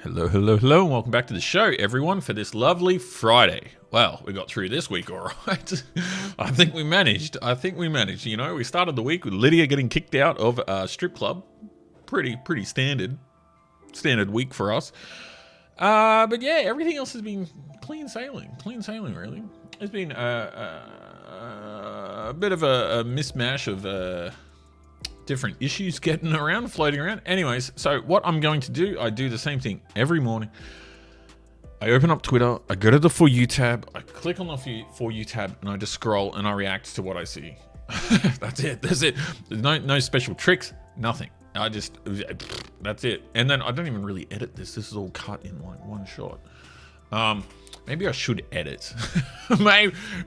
Hello, hello, hello, and welcome back to the show, everyone, for this lovely Friday. Well, we got through this week all right. I think we managed. You know, we started the week with Lydia getting kicked out of a strip club. Pretty standard week for us. But yeah, everything else has been clean sailing, really. It's been a bit of a mismatch of different issues floating around. Anyways, so what I'm going to do, I do the same thing every morning. I open up Twitter, I go to the For You tab, I click on the For You tab, and I just scroll and I react to what I see. That's it. There's no special tricks, nothing. That's it. And then I don't even really edit this. This is all cut in one shot. Maybe I should edit.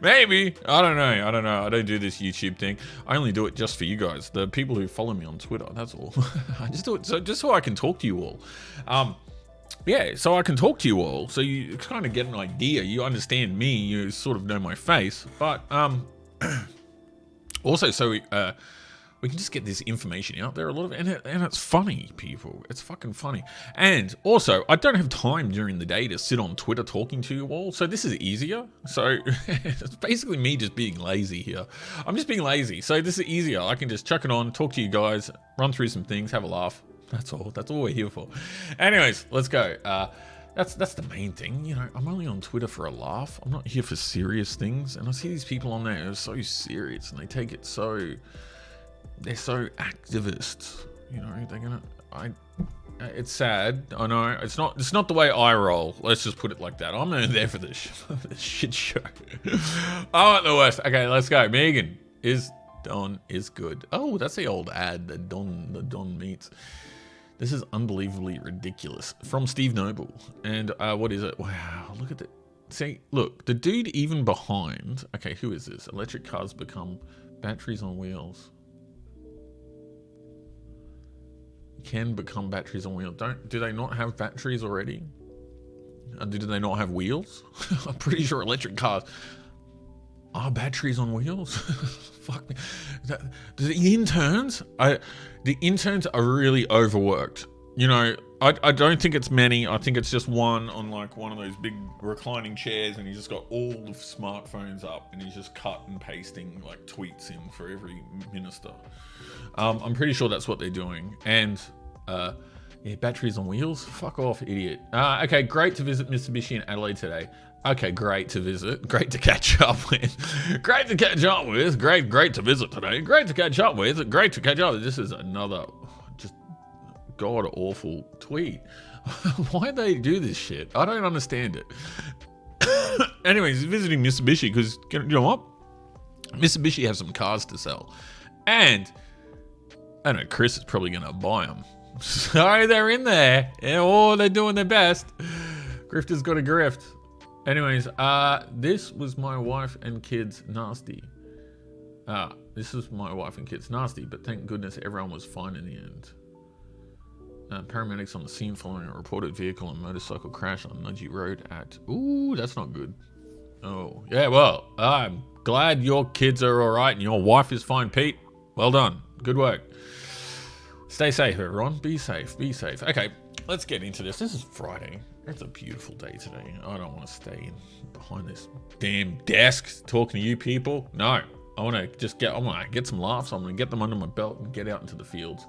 maybe. I don't know. I don't do this YouTube thing. I only do it just for you guys, the people who follow me on Twitter. That's all. I just do it so I can talk to you all. Yeah, so I can talk to you all, so you kind of get an idea. You understand me. You sort of know my face. But also, so we can just get this information out there a lot of, and it's funny, people. It's fucking funny. And also, I don't have time during the day to sit on Twitter talking to you all, so this is easier. So it's basically me just being lazy here. I'm just being lazy, so this is easier. I can just chuck it on, talk to you guys, run through some things, have a laugh. That's all we're here for. Anyways, let's go. That's the main thing. You know, I'm only on Twitter for a laugh. I'm not here for serious things. And I see these people on there who are so serious and they take it so... They're so activist, you know. It's sad. I know it's not the way I roll. Let's just put it like that. I'm only there for this shit show. I want the worst. Okay, let's go. Megan is good. Oh, that's the old ad that Don meets. This is unbelievably ridiculous from Steve Noble. And what is it? Wow, look at it. See, look, the dude even behind. Okay, who is this? Electric cars become batteries on wheels. Can become batteries on wheels. Do they not have batteries already? Do they not have wheels? I'm pretty sure electric cars are batteries on wheels. Fuck me. The interns are really overworked. You know, I don't think it's many. I think it's just one on like one of those big reclining chairs, and he's just got all the smartphones up, and he's just cut and pasting like tweets in for every minister. I'm pretty sure that's what they're doing. And yeah, batteries on wheels. Fuck off, idiot. Okay, great to visit Mitsubishi in Adelaide today. Okay, great to visit. Great to catch up with. Great to catch up with. Great to visit today. Great to catch up with. Great to catch up with. This is another just god awful tweet. Why they do this shit? I don't understand it. Anyways, visiting Mitsubishi because you know what? Mitsubishi have some cars to sell. And I know Chris is probably going to buy them. So they're in there. Oh, they're doing their best. Grifter's got a grift. Anyways, this was my wife and kids nasty. This is my wife and kids nasty, but thank goodness everyone was fine in the end. Paramedics on the scene following a reported vehicle and motorcycle crash on Nudgee Road at... Ooh, that's not good. Oh, yeah, well, I'm glad your kids are all right and your wife is fine, Pete. Well done. Good work. Stay safe, everyone. Be safe. Okay, let's get into this. This is Friday. It's a beautiful day today. I don't want to stay behind this damn desk talking to you people. No, I want to get some laughs. I'm going to get them under my belt and get out into the fields.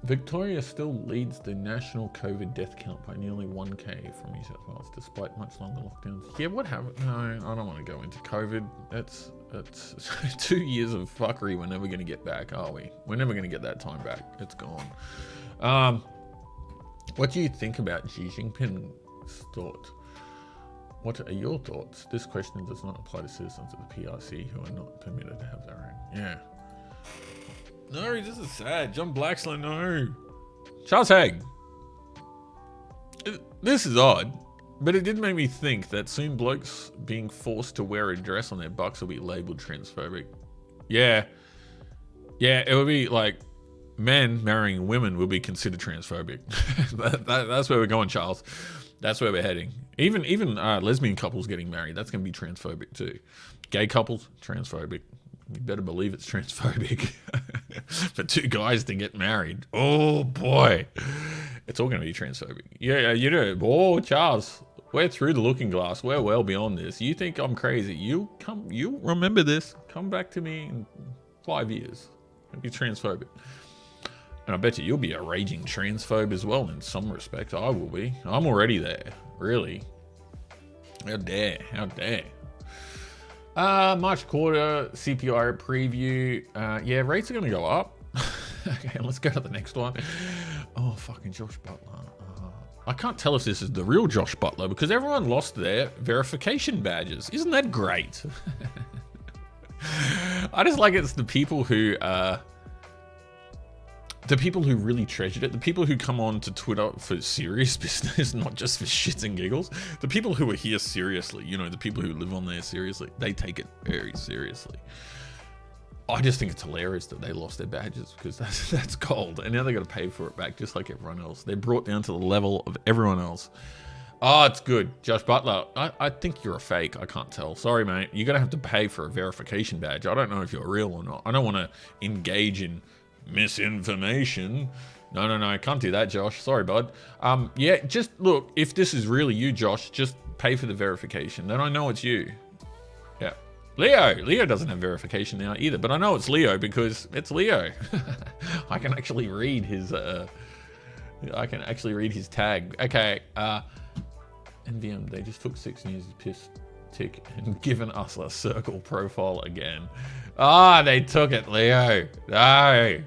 Victoria still leads the national COVID death count by nearly 1K from New South Wales, despite much longer lockdowns. Yeah, what happened? No, I don't want to go into COVID. That's 2 years of fuckery we're never going to get back, are we? We're never going to get that time back. It's gone. What do you think about Xi Jinping's thought? What are your thoughts? This question does not apply to citizens of the PRC who are not permitted to have their own. Yeah. No, this is sad. John Blaxland, no. Charles Haig. This is odd, but it did make me think that soon blokes being forced to wear a dress on their bucks will be labelled transphobic. Yeah, it would be like men marrying women will be considered transphobic. That's where we're going, Charles. That's where we're heading. Even lesbian couples getting married, that's going to be transphobic too. Gay couples, transphobic. You better believe it's transphobic. For two guys to get married. Oh boy. It's all going to be transphobic. Yeah, you know. Oh, Charles, we're through the looking glass. We're well beyond this. You think I'm crazy? You remember this. Come back to me in 5 years. It'll be transphobic. And I bet you'll be a raging transphobe as well in some respects. I will be. I'm already there. Really. How dare? How dare? March quarter CPI preview. Yeah, rates are going to go up. Okay, let's go to the next one. Oh, fucking Josh Butler. I can't tell if this is the real Josh Butler because everyone lost their verification badges. Isn't that great? I just like it's the people who really treasured it, the people who come on to Twitter for serious business, not just for shits and giggles, the people who are here seriously, you know, the people who live on there seriously, they take it very seriously. I just think it's hilarious that they lost their badges because that's gold, and now they got to pay for it back just like everyone else. They're brought down to the level of everyone else. Oh, it's good. Josh Butler, I think you're a fake. I can't tell. Sorry, mate. You're going to have to pay for a verification badge. I don't know if you're real or not. I don't want to engage in misinformation. No, I can't do that, Josh. Sorry, bud. Yeah, just look, if this is really you, Josh, just pay for the verification. Then I know it's you. Yeah. Leo doesn't have verification now either, but I know it's Leo because it's Leo. I can actually read his tag. Okay, NVM, they just took 6 news piss tick and given us a circle profile again. They took it, Leo. No.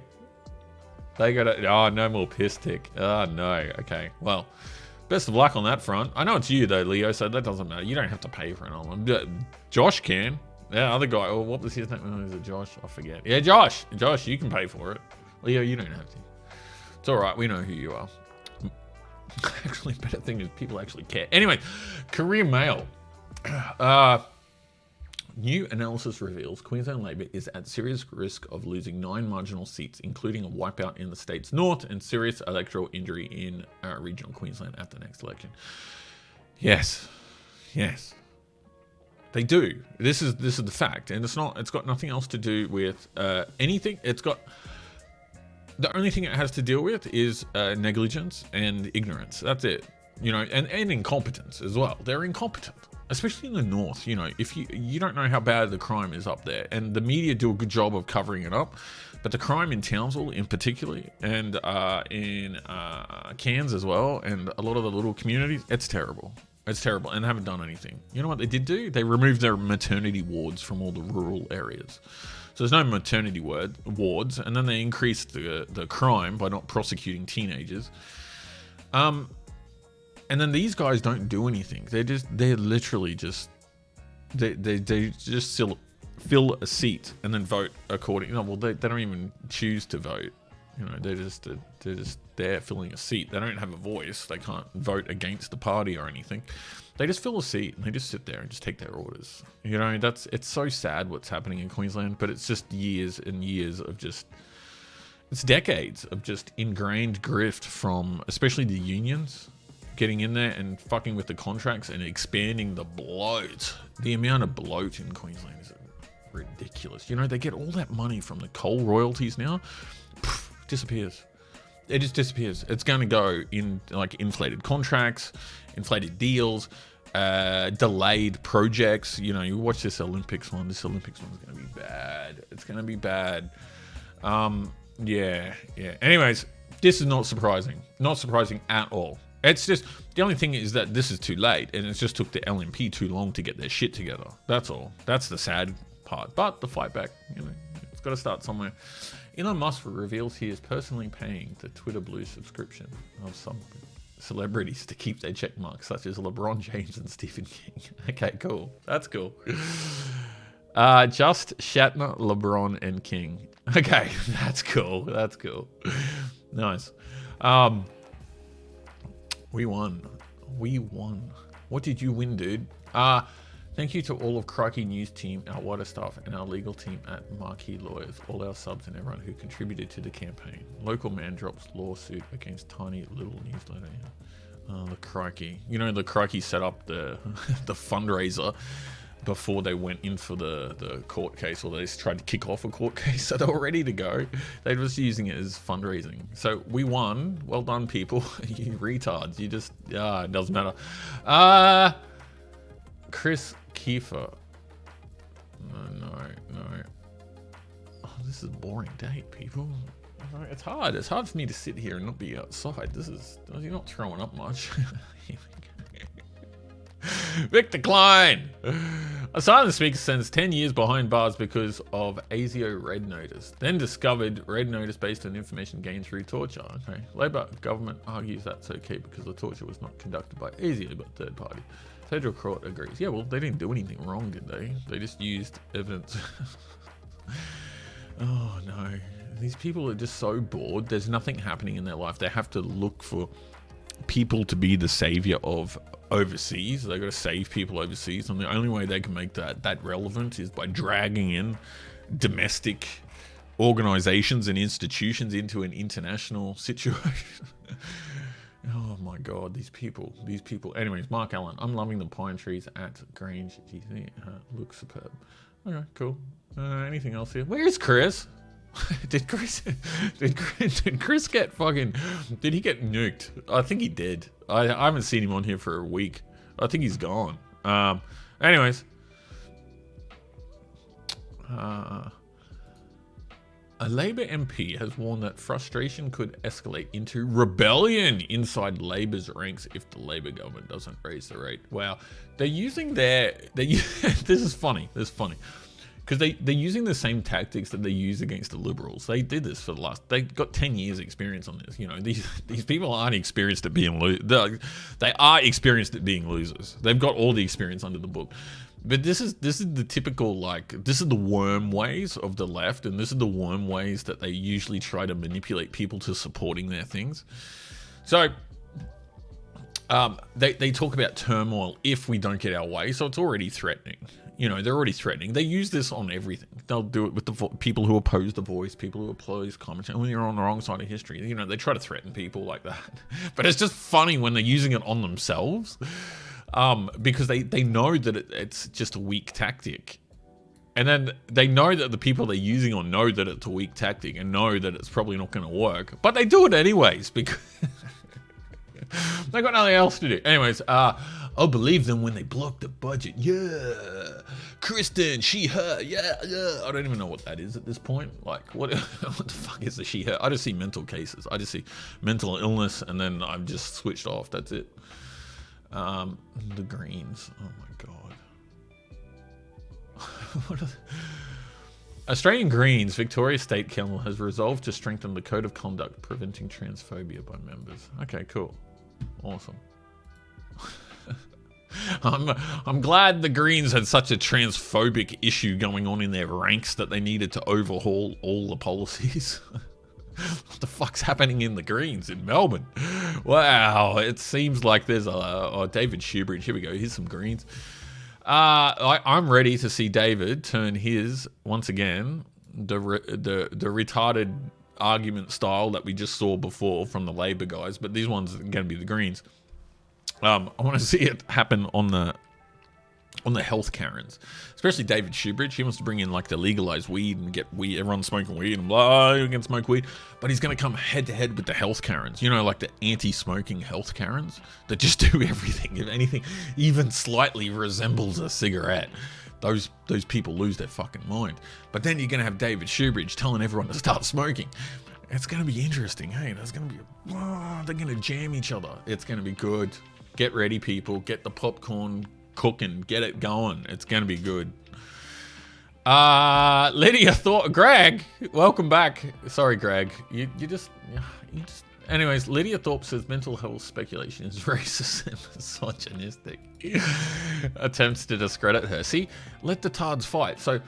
They got it. Oh, no more piss tick. Oh, no. Okay, well, best of luck on that front. I know it's you, though, Leo, so that doesn't matter. You don't have to pay for another one. Josh can. Yeah, other guy. Oh, what was his name? Oh, is it Josh? I forget. Yeah, Josh. Josh, you can pay for it. Leo, you don't have to. It's all right. We know who you are. Actually, better thing is people actually care. Anyway, Career Mail. New analysis reveals Queensland Labor is at serious risk of losing 9 marginal seats, including a wipeout in the state's north and serious electoral injury in regional Queensland at the next election. Yes. They do. This is the fact, and it's got nothing else to do with anything. It's got the only thing it has to deal with is negligence and ignorance. That's it. You know, and incompetence as well. They're incompetent, especially in the north. You know, if you don't know how bad the crime is up there, and the media do a good job of covering it up, but the crime in Townsville in particular, and in Cairns as well, and a lot of the little communities, it's terrible. It's terrible, and they haven't done anything. You know what they did do? They removed their maternity wards from all the rural areas. So there's no maternity wards, and then they increased the crime by not prosecuting teenagers. And then these guys don't do anything. They're literally just they just fill a seat and then vote according. No, well, they don't even choose to vote. You know, they're just there filling a seat. They don't have a voice. They can't vote against the party or anything. They just fill a seat and they just sit there and just take their orders. You know, it's so sad what's happening in Queensland, but it's just years and years of it's decades of just ingrained grift from especially the unions getting in there and fucking with the contracts and expanding the bloat. The amount of bloat in Queensland is ridiculous. You know, they get all that money from the coal royalties now. Disappears. It just disappears. It's going to go in like inflated contracts, inflated deals, delayed projects. You know, you watch this Olympics one. This Olympics one's going to be bad. It's going to be bad. Yeah. Anyways, this is not surprising. Not surprising at all. It's just, the only thing is that this is too late, and it just took the LNP too long to get their shit together. That's all. That's the sad part. But the fight back, you know, it's got to start somewhere. Elon Musk reveals he is personally paying the Twitter Blue subscription of some celebrities to keep their check marks, such as LeBron James and Stephen King. Okay, cool. That's cool. Just Shatner, LeBron, and King. Okay, that's cool. That's cool. Nice. We won. What did you win, dude? Thank you to all of Crikey News team, our wider staff, and our legal team at Marquee Lawyers, all our subs and everyone who contributed to the campaign. Local man drops lawsuit against tiny little newsletter. The Crikey. You know, the Crikey set up the fundraiser before they went in for the court case, or they just tried to kick off a court case, so they were ready to go. They were just using it as fundraising. So we won. Well done, people. You retards. You just, it doesn't matter. Chris Kiefer. No. Oh, this is a boring day, people. It's hard. It's hard for me to sit here and not be outside. You're not throwing up much. Victor Klein. Asylum Speaker sends 10 years behind bars because of ASIO Red Notice. Then discovered Red Notice based on information gained through torture. Okay. Labor government argues that's okay because the torture was not conducted by ASIO but third party. Federal court agrees. Yeah, well, they didn't do anything wrong, did they? They just used evidence. Oh no. These people are just so bored. There's nothing happening in their life. They have to look for people to be the savior of overseas. They got to save people overseas, and the only way they can make that relevant is by dragging in domestic organizations and institutions into an international situation. Oh my god, these people. Anyways, Mark Allen, I'm loving the pine trees at Grange GC. Looks superb. Okay, cool. Anything else here? Where's Chris? Did Chris get fucking, did he get nuked? I think he did. I haven't seen him on here for a week. I think he's gone. Anyways. A Labour MP has warned that frustration could escalate into rebellion inside Labour's ranks if the Labour government doesn't raise the rate. Wow. They're using this is funny. Because they're using the same tactics that they use against the Liberals. They did this for they got 10 years experience on this. You know, these people aren't experienced at being they are experienced at being losers. They've got all the experience under the book. But this is the typical, this is the worm ways of the left, and this is the worm ways that they usually try to manipulate people to supporting their things. So they talk about turmoil if we don't get our way, so it's already threatening. You know, they're already threatening. They use this on everything. They'll do it with the people who oppose the voice, people who oppose commentary. When you're on the wrong side of history, you know, they try to threaten people like that. But it's just funny when they're using it on themselves, because they know that it's just a weak tactic. And then they know that the people they're using on know that it's a weak tactic and know that it's probably not going to work. But they do it anyways because they got nothing else to do. Anyways, I'll believe them when they block the budget. Yeah. Kristen, she, her. Yeah. I don't even know what that is at this point. Like, what the fuck is the she, her? I just see mental cases. I just see mental illness, and then I'm just switched off. That's it. The Greens. Oh my god. What are Australian Greens Victoria State Council has resolved to strengthen the code of conduct preventing transphobia by members. Okay, cool. Awesome. I'm glad the Greens had such a transphobic issue going on in their ranks that they needed to overhaul all the policies. What the fuck's happening in the Greens in Melbourne? Wow, it seems like there's David Shoebridge. Here we go. Here's some Greens. I'm ready to see David turn his, once again, the retarded argument style that we just saw before from the Labor guys, but these ones are going to be the Greens. I want to see it happen on the health Karens, especially David Shoebridge. He wants to bring in the legalized weed and get weed, everyone smoking weed and blah, you can smoke weed, but he's going to come head to head with the health Karens, you know, like the anti-smoking health Karens that just do everything. If anything even slightly resembles a cigarette, those people lose their fucking mind. But then you're going to have David Shoebridge telling everyone to start smoking. It's going to be interesting. Hey, there's going to be they're going to jam each other. It's going to be good. Get ready, people. Get the popcorn cooking. Get it going. It's going to be good. Lydia thought, Greg, welcome back. Sorry, Greg. You just. Anyways, Lydia Thorpe says mental health speculation is racist and misogynistic. Attempts to discredit her. See, let the tards fight. So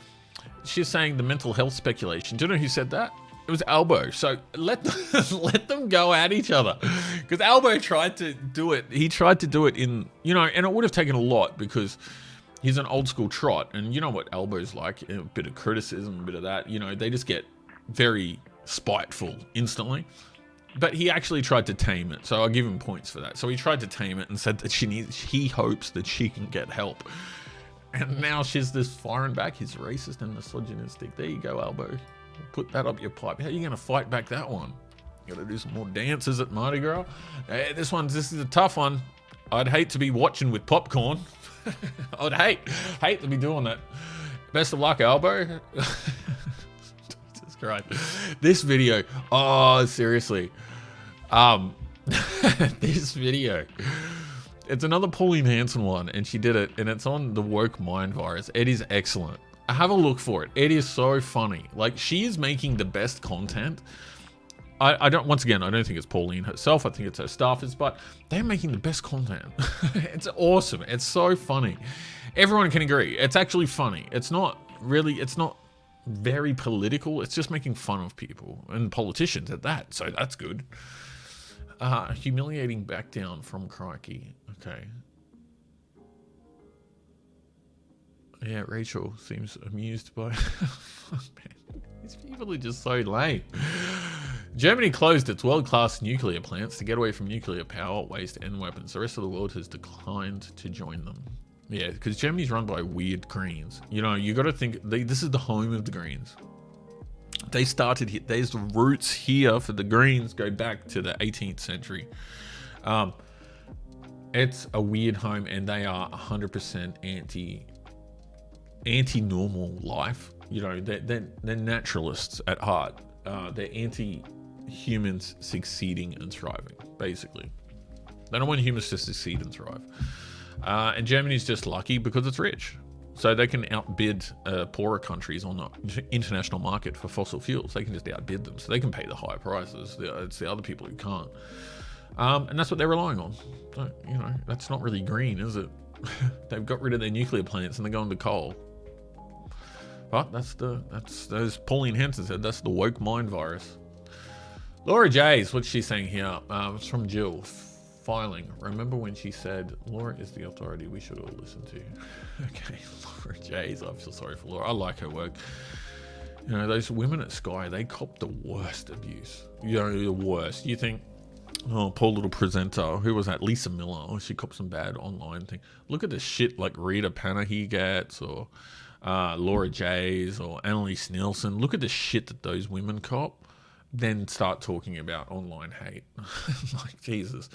she's saying the mental health speculation. Do you know who said that? It was Albo. So let them go at each other. Because Albo tried to do it. He tried to do it in, you know, and it would have taken a lot because he's an old school trot. And you know what Albo's like. A bit of criticism, a bit of that. You know, they just get very spiteful instantly. But he actually tried to tame it. So I'll give him points for that. So he tried to tame it and said that he hopes that she can get help. And now she's this firing back. He's racist and misogynistic. There you go, Albo. Put that up your pipe. How are you going to fight back that one? You got to do some more dances at Mardi Gras. Hey, this is a tough one. I'd hate to be watching with popcorn. I'd hate to be doing that. Best of luck, Albo. Jesus Christ. This video. Oh, seriously. This video. It's another Pauline Hanson one, and she did it, and it's on the Woke Mind Virus. It is excellent. Have a look for it. It is so funny. Like, she is making the best content. I don't think it's Pauline herself. I think it's her staffers, but they're making the best content. It's awesome. It's so funny. Everyone can agree. It's actually funny. It's not very political. It's just making fun of people and politicians at that. So that's good. Humiliating back down from Crikey. Okay. Yeah, Rachel seems amused by... Man, these people are just so lame. Germany closed its world-class nuclear plants to get away from nuclear power, waste, and weapons. The rest of the world has declined to join them. Yeah, because Germany's run by weird Greens. You know, you got to think, this is the home of the Greens. They started here. There's the roots here for the Greens go back to the 18th century. It's a weird home, and they are 100% anti-normal life. You know, they're naturalists at heart. They're anti-humans succeeding and thriving, basically. They don't want humans to succeed and thrive. And Germany's just lucky because it's rich. So they can outbid poorer countries on the international market for fossil fuels. They can just outbid them. So they can pay the higher prices. It's the other people who can't. And that's what they're relying on. So, you know, that's not really green, is it? They've got rid of their nuclear plants and they're going to coal. But that's as Pauline Hanson said, that's the woke mind virus. Laura Jays, what's she saying here? It's from Jill. Filing. Remember when she said, Laura is the authority we should all listen to. Okay, Laura Jays. I feel sorry for Laura. I like her work. You know, those women at Sky, they cop the worst abuse. You know, the worst. You think, oh, poor little presenter. Who was that? Lisa Miller. Oh, she copped some bad online thing. Look at the shit like Rita Panahi gets, or Laura Jays, or Annalise Nielsen. Look at the shit that those women cop. Then start talking about online hate. Like, Jesus.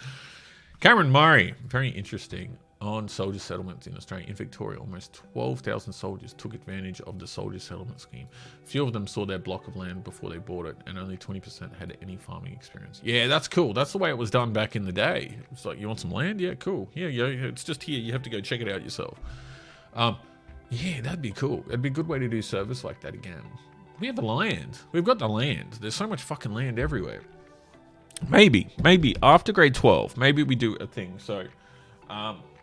Cameron Murray, very interesting, on soldier settlements in Australia. In Victoria, almost 12,000 soldiers took advantage of the soldier settlement scheme. Few of them saw their block of land before they bought it, and only 20% had any farming experience. Yeah, that's cool. That's the way it was done back in the day. It's like, you want some land? Yeah, cool. Yeah, it's just here. You have to go check it out yourself. Yeah, that'd be cool. It'd be a good way to do service like that again. We have the land. We've got the land. There's so much fucking land everywhere. Maybe after grade 12, maybe we do a thing. So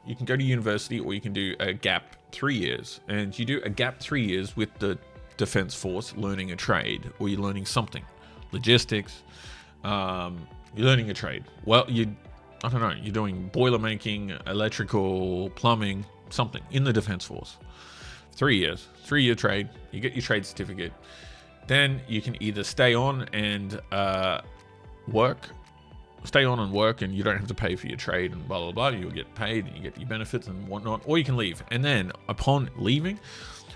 you can go to university, or you can do a gap 3 years. And you do a gap 3 years with the Defence Force, learning a trade, or you're learning something. Logistics. You're learning a trade. Well, I don't know, you're doing boiler making, electrical, plumbing, something in the Defence Force. 3 years. 3-year trade. You get your trade certificate. Then you can either stay on and work, and you don't have to pay for your trade and blah, blah, blah. You'll get paid and you get your benefits and whatnot, or you can leave. And then upon leaving,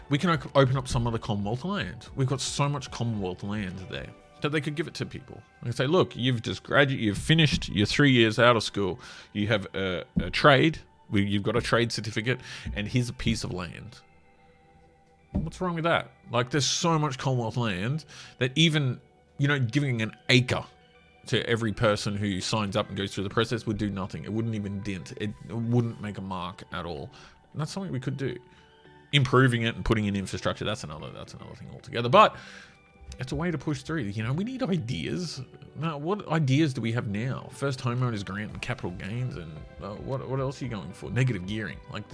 we can open up some other Commonwealth land. We've got so much Commonwealth land there that they could give it to people. They say, look, you've just graduated, you've finished your 3 years out of school. You have a trade. You've got a trade certificate, and here's a piece of land. What's wrong with that? Like, there's so much Commonwealth land that even, you know, giving an acre to every person who signs up and goes through the process would do nothing. It wouldn't even dent. It wouldn't make a mark at all. And that's something we could do. Improving it and putting in infrastructure, that's another thing altogether. But it's a way to push through. You know, we need ideas. Now, what ideas do we have now? First homeowners grant and capital gains, and what else are you going for? Negative gearing. Like,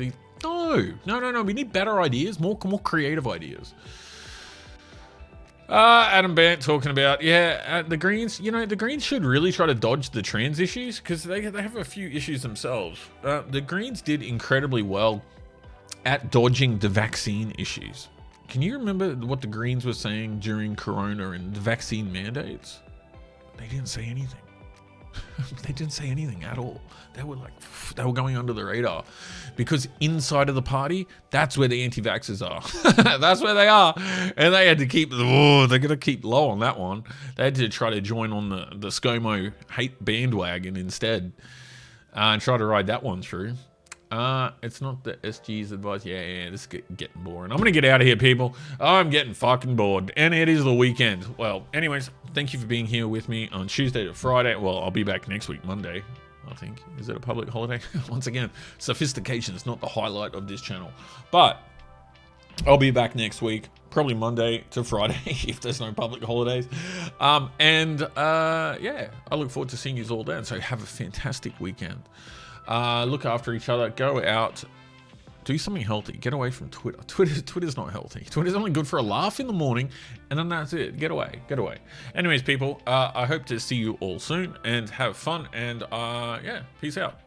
no. We need better ideas, more creative ideas. Adam Bant talking about, the Greens, you know, the Greens should really try to dodge the trans issues, because they have a few issues themselves. The Greens did incredibly well at dodging the vaccine issues. Can you remember what the Greens were saying during Corona and the vaccine mandates? They didn't say anything. They didn't say anything at all. They were like, they were going under the radar, because inside of the party, that's where the anti-vaxxers are. That's where they are. And they had to keep, they're going to keep low on that one. They had to try to join on the ScoMo hate bandwagon instead, and try to ride that one through. It's not the SG's advice. Yeah, this is getting boring. I'm going to get out of here, people. I'm getting fucking bored. And it is the weekend. Well, anyways, thank you for being here with me on Tuesday to Friday. Well, I'll be back next week, Monday, I think. Is it a public holiday? Once again, sophistication is not the highlight of this channel. But I'll be back next week, probably Monday to Friday, if there's no public holidays. Yeah, I look forward to seeing you all then. So have a fantastic weekend. Look after each other, go out, do something healthy, get away from Twitter. Twitter's not healthy. Twitter's only good for a laugh in the morning, and then that's it. Get away. Anyways, people, I hope to see you all soon and have fun, and yeah, peace out.